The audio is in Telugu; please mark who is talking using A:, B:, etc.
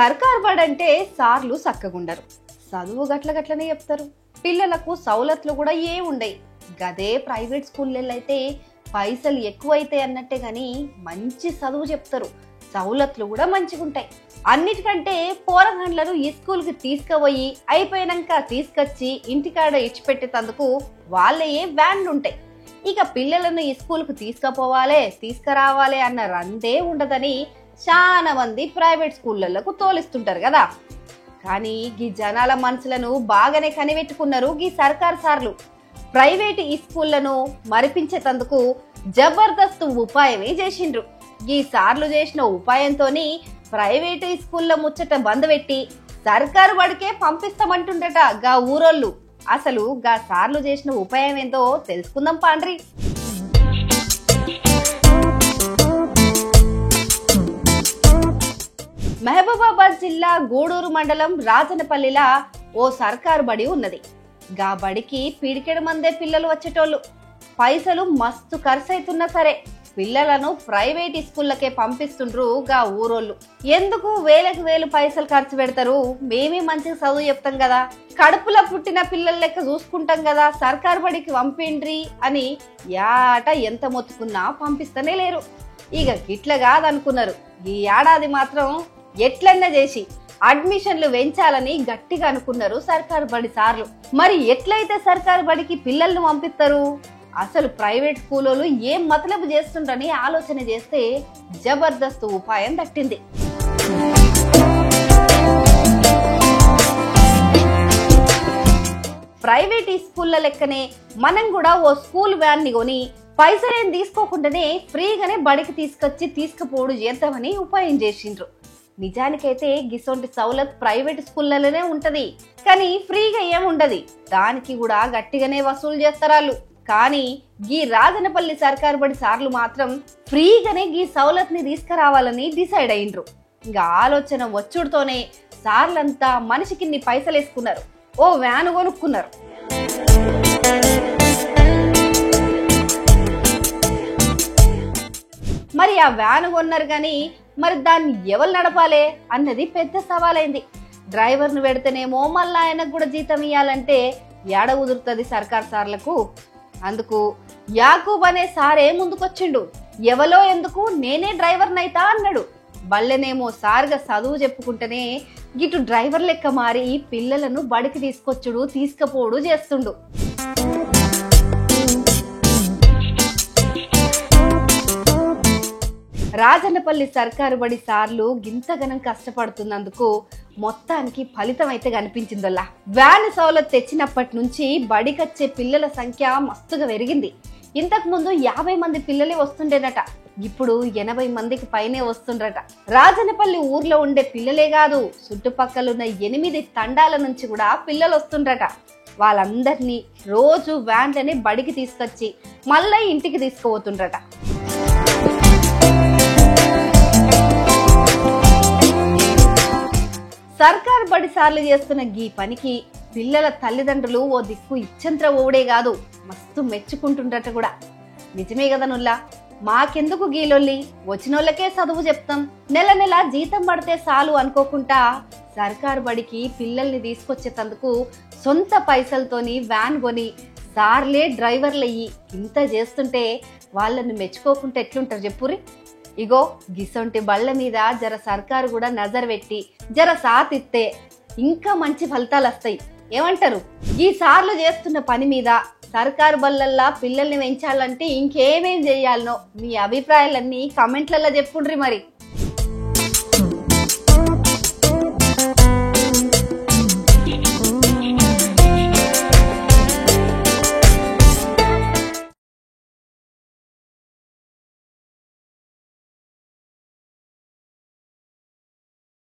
A: సర్కార్ బడంటే సార్లు సక్కగుండరు, చదువు గట్లనే చెప్తారు. పిల్లలకు సౌలతులు కూడా ఉండయి. గదే ప్రైవేట్ స్కూళ్ళల్లో అయితే పైసలు ఎక్కువైతే అన్నట్టే గాని మంచి చదువు చెప్తారు, సౌలతులు కూడా మంచిగుంటాయి. అన్నిటికంటే పోరగాండ్లను ఈ స్కూల్కి తీసుకుపోయి అయిపోయినాక తీసుకొచ్చి ఇంటికాడ ఇచ్చిపెట్టేందుకు వాళ్ళే వ్యాన్లు ఉంటాయి. ఇక పిల్లలను ఈ స్కూల్కు తీసుకుపోవాలి తీసుకురావాలి అన్న రందే ఉండదని చాలా మంది ప్రైవేట్ స్కూళ్ళకు తోలిస్తుంటారు కదా. కానీ ఈ జనాల మనసులను బాగానే కనిపెట్టుకున్నారు ఈ సర్కార్ సార్లు. ప్రైవేట్ ఈ స్కూళ్లను మరిపించేందుకు జబర్దస్త్ ఉపాయమే చేసిండ్రు. ఈ సార్లు చేసిన ఉపాయంతోని ప్రైవేట్ స్కూళ్ళ ముచ్చట బంద్ పెట్టి సర్కారు బడికే పంపిస్తామంటుండట గా ఊరోళ్ళు. అసలు గా సార్లు చేసిన ఉపాయం ఏందో తెలుసుకుందాం పాండ్రి. మహబూబాబాద్ జిల్లా గూడూరు మండలం రాజనపల్లిలా ఓ సర్కారు బడి ఉన్నది. గా బడికి పిడికెడు మందే పిల్లలు వచ్చేటోళ్ళు. పైసలు మస్తు ఖర్చు అవుతున్నా సరే పిల్లలను ప్రైవేట్ స్కూళ్ళకే పంపిస్తుండ్రు గా ఊరోళ్ళు. ఎందుకు వేలకు వేలు పైసలు ఖర్చు పెడతారు, మేమే మంచిగా చదువు చెప్తాం కదా, కడుపులో పుట్టిన పిల్లల లెక్క చూసుకుంటాం కదా, సర్కారు బడికి పంపిండ్రి అని యాట ఎంత మొత్తుకున్నా పంపిస్తనే లేరు. ఇక గిట్ల కాదనుకున్నారు. ఈ ఏడాది మాత్రం ఎట్లన్నా చేసి అడ్మిషన్లు పెంచాలని గట్టిగా అనుకున్నారు సర్కారు బడి సార్లు. మరి ఎట్లయితే సర్కారు బడికి పిల్లల్ని పంపిస్తారు, అసలు ప్రైవేట్ స్కూళ్ళు ఏం మతలబు చేస్తుండ్రని ఆలోచన చేస్తే జబర్దస్త్ ఉపాయం తట్టింది. ప్రైవేట్ స్కూళ్ళ లెక్కనే మనం కూడా ఓ స్కూల్ వ్యాన్ ని కొని పైసలేం తీసుకోకుండానే ఫ్రీగానే బడికి తీసుకొచ్చి తీసుకుపోడు చేద్దామని ఉపాయం చేసిండ్రు. నిజానికైతే గిసొంటి సౌలత్ ప్రైవేట్ స్కూళ్ళలోనే ఉంటది, కానీ ఫ్రీగా ఏముండది. దానికి కూడా గట్టిగానే వసూలు చేస్తారాళ్ళు. కానీ గీ రాజనపల్లి సర్కారు బడి సార్లు మాత్రం ఫ్రీగానే గీ సౌలత్ ని తీసుకురావాలని డిసైడ్ అయ్యిండ్రు. ఇంకా ఆలోచన వచ్చుడుతోనే సార్లంతా మనిషికిన్ని పైసలు వేసుకున్నారు, ఓ వ్యాను కొనుక్కున్నారు. మరి ఆ వ్యాను కొన్నారు గాని మరి దాన్ని ఎవరు నడపాలే అన్నది పెద్ద సవాలైంది. డ్రైవర్ను పెడితేనేమో మళ్ళా ఆయనకు కూడా జీతం ఇవ్వాలంటే ఏడ కుదురుతుంది సర్కార్ సార్లకు. అందుకు యాకూబ్ అనే సారే ముందుకొచ్చిండు. ఎవలో ఎందుకు నేనే డ్రైవర్నైతా అన్నాడు. బళ్ళనేమో సార్గా చదువు చెప్పుకుంటేనే గిటు డ్రైవర్ లెక్క మారి పిల్లలను బడికి తీసుకొచ్చుడు తీసుకపోడు చేస్తుండు. రాజన్నపల్లి సర్కారు బడి సార్లు గింతగనం కష్టపడుతున్నందుకు మొత్తానికి ఫలితం అయితే కనిపించిందల్లా. వ్యాన్ సౌలత్ తెచ్చినప్పటి నుంచి బడికొచ్చే పిల్లల సంఖ్య మస్తుగా పెరిగింది. ఇంతకు ముందు 50 మంది పిల్లలే వస్తుండేనట, ఇప్పుడు 80 మందికి పైనే వస్తుండ్రట. రాజనపల్లి ఊర్లో ఉండే పిల్లలే కాదు, చుట్టుపక్కలున్న 8 తండాల నుంచి కూడా పిల్లలు వస్తుండ్రట. వాళ్ళందరినీ రోజు వ్యాన్లని బడికి తీసుకొచ్చి మళ్ళీ ఇంటికి తీసుకుపోతుండ్రట. సర్కార్ బడి సార్లు చేస్తున్న గీ పనికి పిల్లల తల్లిదండ్రులు ఓ దిక్కు ఇచ్చంత్ర ఓడే కాదు, మస్తు మెచ్చుకుంటుండట కూడా. నిజమే కదా నుల్లా, మాకెందుకు గీలొల్లి, వచ్చినోళ్ళకే చదువు చెప్తాం, నెల నెల జీతం పడితే చాలు అనుకోకుండా సర్కార్ బడికి పిల్లల్ని తీసుకొచ్చేందుకు సొంత పైసలతోని వ్యాన్ కొని సార్లే డ్రైవర్లయ్యి ఇంత చేస్తుంటే వాళ్ళని మెచ్చుకోకుంటే ఎట్లుంటారు చెప్పురి. ఇగో గిసొంటి బళ్ళ మీద జర సర్కారు కూడా నజర్ పెట్టి జర సాతిస్తే ఇంకా మంచి ఫలితాలు వస్తాయి. ఏమంటారు? ఈ సార్లు చేస్తున్న పని మీద సర్కారు బళ్ళల్లా పిల్లల్ని పెంచాలంటే ఇంకేమేం చేయాలనో మీ అభిప్రాయాలన్నీ కామెంట్లలో చెప్పుండ్రి మరి.